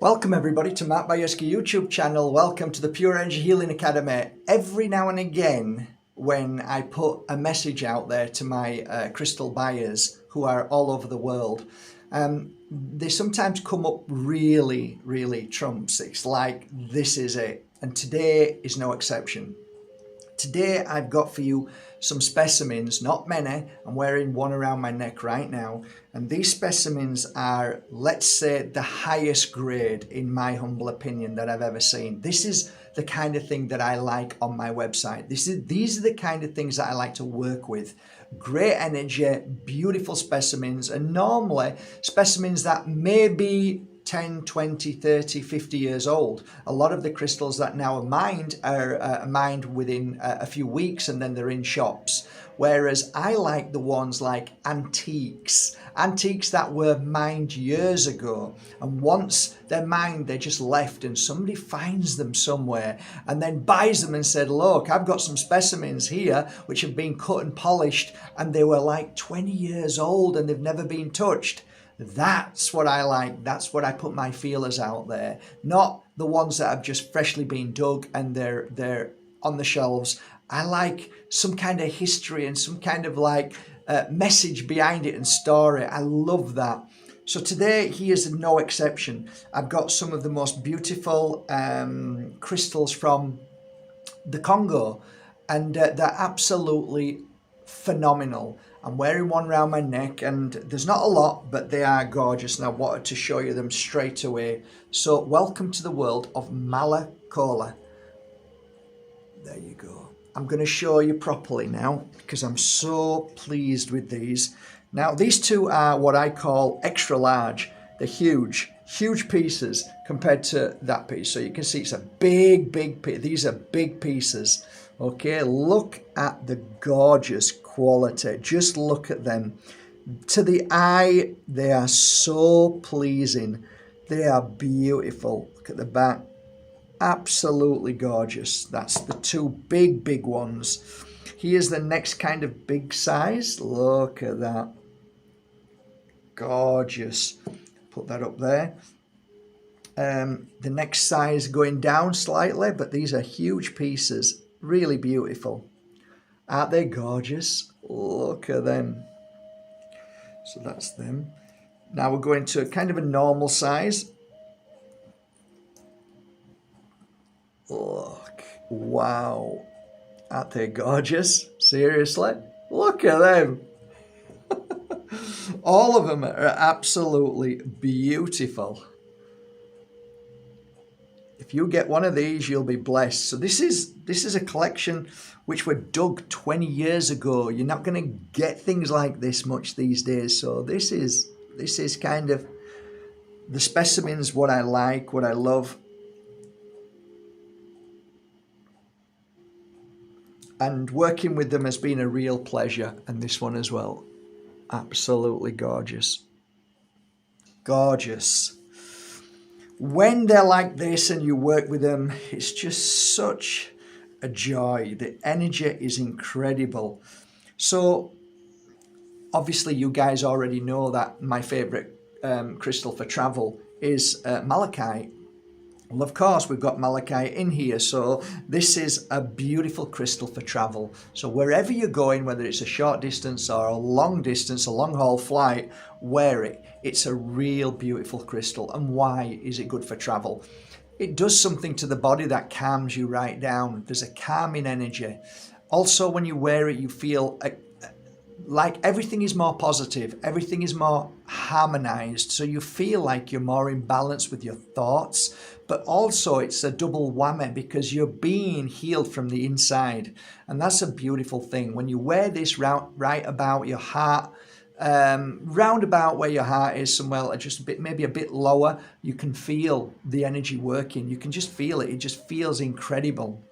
Welcome everybody to Mark Bajerski YouTube channel. Welcome to the Pure Energy Healing Academy. Every now and again when I put a message out there to my crystal buyers who are all over the world, they sometimes come up really trumps. It's like, this is it. And today is no exception. Today I've got for you some specimens, not many. I'm wearing one around my neck right now. And these specimens are, let's say, the highest grade, in my humble opinion, that I've ever seen. This is the kind of thing that I like on my website. These are the kind of things that I like to work with. Great energy, beautiful specimens, and normally specimens that may be 10, 20, 30, 50 years old. A lot of the crystals that now are mined within a few weeks and then they're in shops. Whereas I like the ones like antiques that were mined years ago. And once they're mined, they're just left and somebody finds them somewhere and then buys them and said, look, I've got some specimens here which have been cut and polished and they were like 20 years old and they've never been touched. That's what I like. That's what I put my feelers out there. Not the ones that have just freshly been dug and they're on the shelves. I like some kind of history and some kind of like message behind it and story. I love that. So today, here's no exception. I've got some of the most beautiful crystals from the Congo, and they're absolutely phenomenal. I'm wearing one around my neck and there's not a lot, but they are gorgeous and I wanted to show you them straight away. So welcome to the world of Malacolla. There you go. I'm going to show you properly now because I'm so pleased with these. Now these two are what I call extra large. They're huge pieces compared to that piece. So you can see it's a big piece. These are big pieces. Okay, look at the gorgeous quality. Just look at them. To the eye, they are so pleasing. They are beautiful. Look at the back. Absolutely gorgeous. That's the two big ones. Here's the next kind of big size. Look at that. Gorgeous. Put that up there. The next size going down slightly, but these are huge pieces. Really beautiful. Aren't they gorgeous? Look at them. So that's them. Now we're going to kind of a normal size. Look. Wow. Aren't they gorgeous? Seriously? Look at them. All of them are absolutely beautiful. If you get one of these, you'll be blessed. So this is a collection which were dug 20 years ago. You're not going to get things like this much these days. So this is kind of the specimens, what I like, what I love. And working with them has been a real pleasure. And this one as well. Absolutely gorgeous. Gorgeous. When they're like this and you work with them, it's just such a joy. The energy is incredible. So obviously you guys already know that my favorite crystal for travel is malachite. Well, of course, we've got malachite in here. So this is a beautiful crystal for travel. So wherever you're going, whether it's a short distance or a long distance, a long haul flight, wear it. It's a real beautiful crystal. And why is it good for travel? It does something to the body that calms you right down. There's a calming energy. Also, when you wear it, you feel like everything is more positive. Everything is more harmonized. So you feel like you're more in balance with your thoughts. But also it's a double whammy because you're being healed from the inside. And that's a beautiful thing. When you wear this right about your heart, round about where your heart is, somewhere just a bit, maybe a bit lower, you can feel the energy working. You can just feel it. It just feels incredible.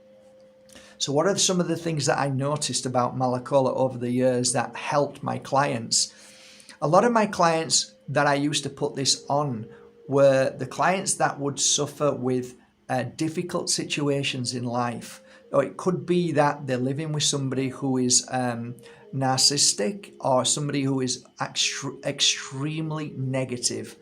So what are some of the things that I noticed about Malacolla over the years that helped my clients? A lot of my clients that I used to put this on were the clients that would suffer with difficult situations in life. Or it could be that they're living with somebody who is narcissistic or somebody who is extremely negative.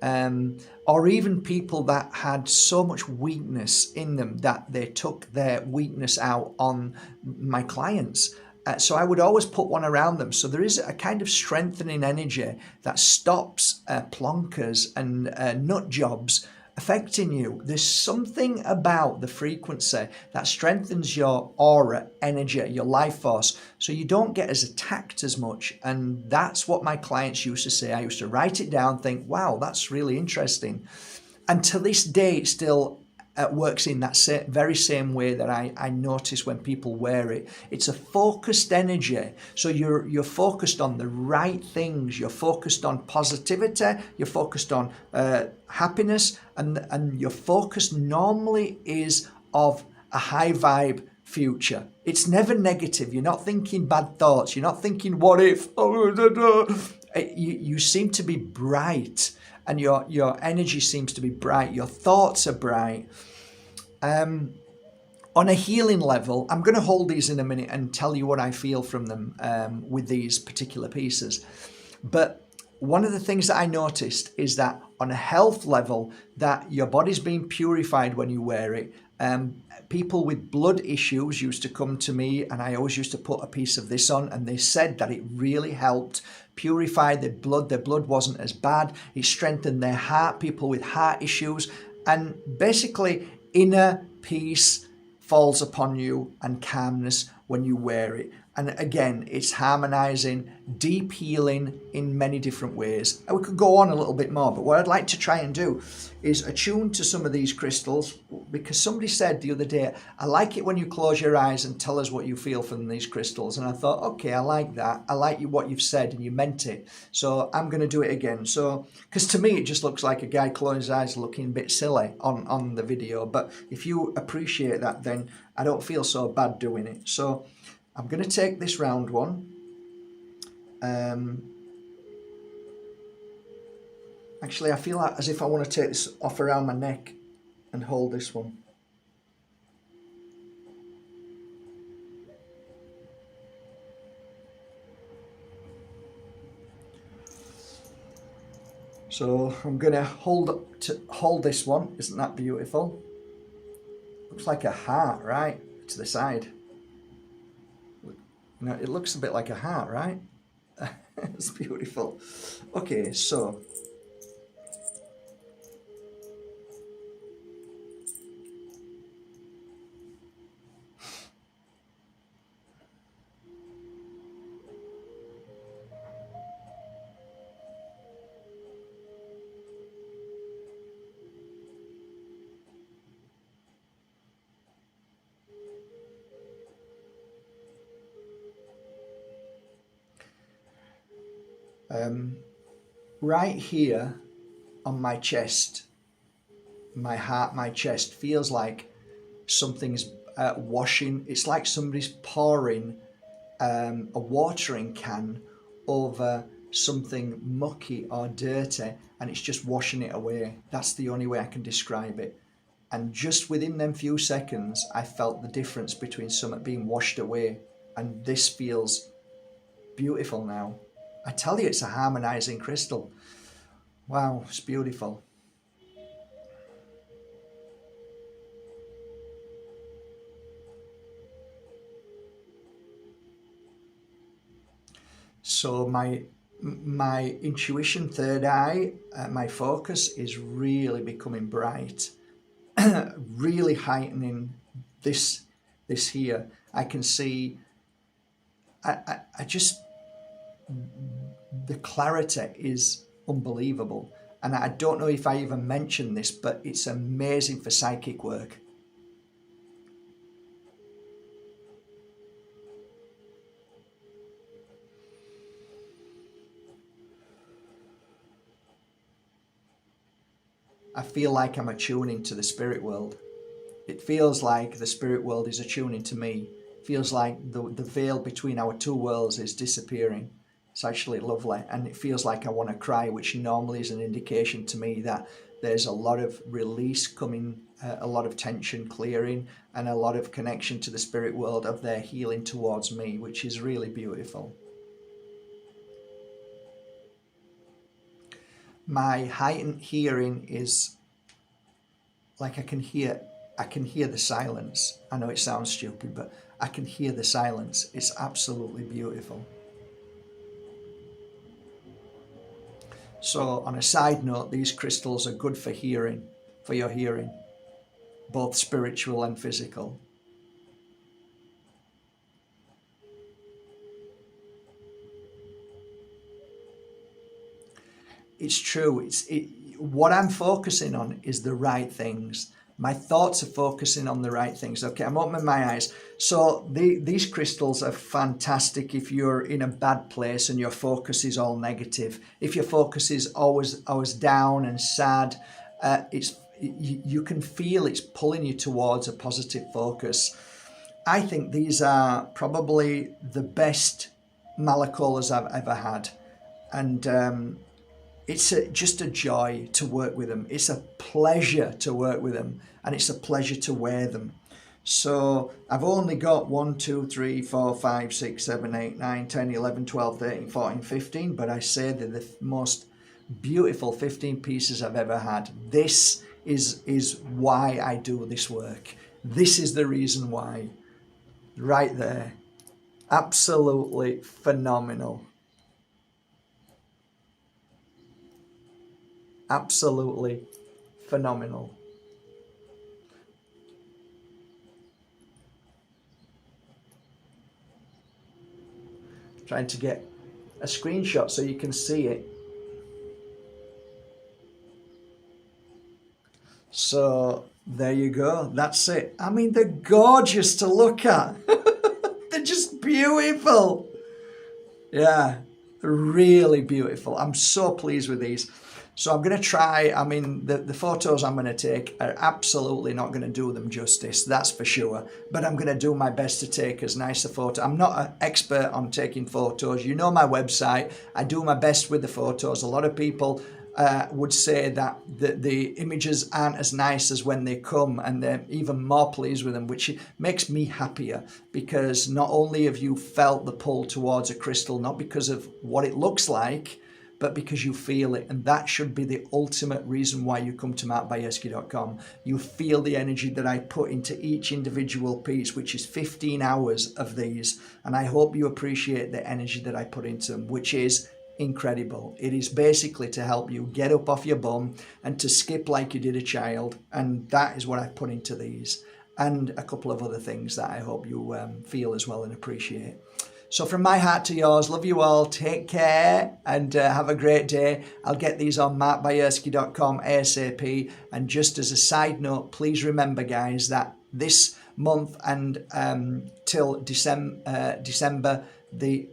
or even people that had so much weakness in them that they took their weakness out on my clients. So I would always put one around them. So there is a kind of strengthening energy that stops plonkers and nut jobs affecting you. There's something about the frequency that strengthens your aura, energy, your life force, so you don't get as attacked as much. And that's what my clients used to say. I used to write it down, think, wow, that's really interesting. And to this day, it still works in that very same way that I notice when people wear it. It's a focused energy. So you're focused on the right things. You're focused on positivity. You're focused on happiness. And your focus normally is of a high vibe future. It's never negative. You're not thinking bad thoughts. You're not thinking, what if? You seem to be bright. And your energy seems to be bright. Your thoughts are bright. On a healing level, I'm going to hold these in a minute and tell you what I feel from them with these particular pieces. But one of the things that I noticed is that on a health level, that your body's being purified when you wear it. People with blood issues used to come to me, and I always used to put a piece of this on, and they said that it really helped purify their blood. Their blood wasn't as bad. It strengthened their heart, people with heart issues, and basically inner peace falls upon you and calmness when you wear it. And again, it's harmonizing, deep healing in many different ways. And we could go on a little bit more, but what I'd like to try and do is attune to some of these crystals, because somebody said the other day, I like it when you close your eyes and tell us what you feel from these crystals. And I thought, okay, I like that. I like what you've said and you meant it. So I'm going to do it again. So, because to me, it just looks like a guy closing his eyes looking a bit silly on the video. But if you appreciate that, then I don't feel so bad doing it. So I'm going to take this round one. Actually, I feel like as if I want to take this off around my neck and hold this one. So I'm going to hold this one. Isn't that beautiful? Looks like a heart, right? To the side. You know, it looks a bit like a heart, right? It's beautiful. Okay, so right here on my chest, my heart, my chest feels like something's washing. It's like somebody's pouring a watering can over something mucky or dirty, and it's just washing it away. That's the only way I can describe it. And just within them few seconds, I felt the difference between something being washed away, and this feels beautiful now. I tell you, it's a harmonizing crystal. Wow, it's beautiful. So my intuition, third eye, my focus is really becoming bright, really heightening this here. I can see, I just, the clarity is unbelievable. And I don't know if I even mentioned this, but it's amazing for psychic work. I feel like I'm attuning to the spirit world. It feels like the spirit world is attuning to me. It feels like the veil between our two worlds is disappearing. It's actually lovely, and it feels like I want to cry, which normally is an indication to me that there's a lot of release coming, a lot of tension clearing, and a lot of connection to the spirit world of their healing towards me, which is really beautiful. my heightened hearing is like I can hear the silence. I know it sounds stupid, but I can hear the silence. It's absolutely beautiful. So on a side note, these crystals are good for hearing, for your hearing, both spiritual and physical. It's true. What I'm focusing on is the right things. My thoughts are focusing on the right things. Okay, I'm opening my eyes. So these crystals are fantastic if you're in a bad place and your focus is all negative. If your focus is always down and sad, you can feel it's pulling you towards a positive focus. I think these are probably the best Malacollas I've ever had. And it's just a joy to work with them. It's a pleasure to work with them, and it's a pleasure to wear them. So I've only got 1, 2, 3, 4, 5, 6, 7, 8, 9, 10, 11, 12, 13, 14, 15, but I say they're the most beautiful 15 pieces I've ever had. This is why I do this work. This is the reason why. Right there. Absolutely phenomenal. Absolutely phenomenal. Trying to get a screenshot so you can see it. So there you go. That's it. I mean, they're gorgeous to look at. They're just beautiful. Yeah, really beautiful. I'm so pleased with these. So I'm going to try, I mean, the photos I'm going to take are absolutely not going to do them justice, that's for sure. But I'm going to do my best to take as nice a photo. I'm not an expert on taking photos. You know my website. I do my best with the photos. A lot of people would say that the images aren't as nice as when they come, and they're even more pleased with them, which makes me happier, because not only have you felt the pull towards a crystal, not because of what it looks like, but because you feel it. And that should be the ultimate reason why you come to markbajerski.com. You feel the energy that I put into each individual piece, which is 15 hours of these. And I hope you appreciate the energy that I put into them, which is incredible. It is basically to help you get up off your bum and to skip like you did a child. And that is what I put into these, and a couple of other things that I hope you feel as well and appreciate. So from my heart to yours, love you all, take care, and have a great day. I'll get these on markbajerski.com ASAP. And just as a side note, please remember, guys, that this month and till December the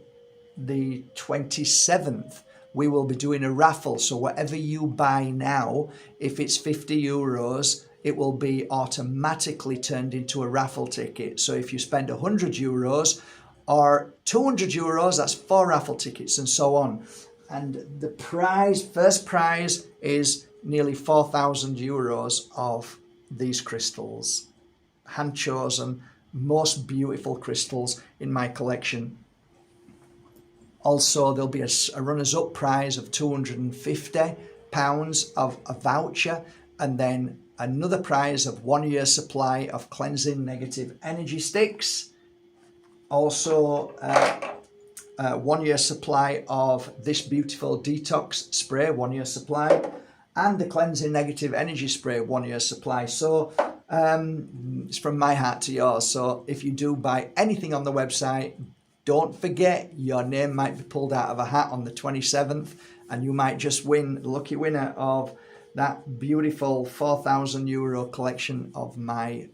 27th, we will be doing a raffle. So whatever you buy now, if it's €50, it will be automatically turned into a raffle ticket. So if you spend €100, or €200, that's 4 raffle tickets, and so on. And the prize, first prize, is nearly €4,000 of these crystals. Hand-chosen, most beautiful crystals in my collection. Also, there'll be a runners-up prize of £250 of a voucher, and then another prize of 1 year supply of cleansing negative energy sticks. Also, 1 year supply of this beautiful detox spray, 1 year supply, and the cleansing negative energy spray, 1 year supply. So it's from my heart to yours. So if you do buy anything on the website, don't forget your name might be pulled out of a hat on the 27th, and you might just win, the lucky winner of that beautiful €4,000 collection of my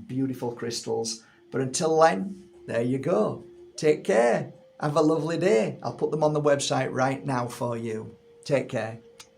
beautiful crystals. But until then, there you go. Take care. Have a lovely day. I'll put them on the website right now for you. Take care.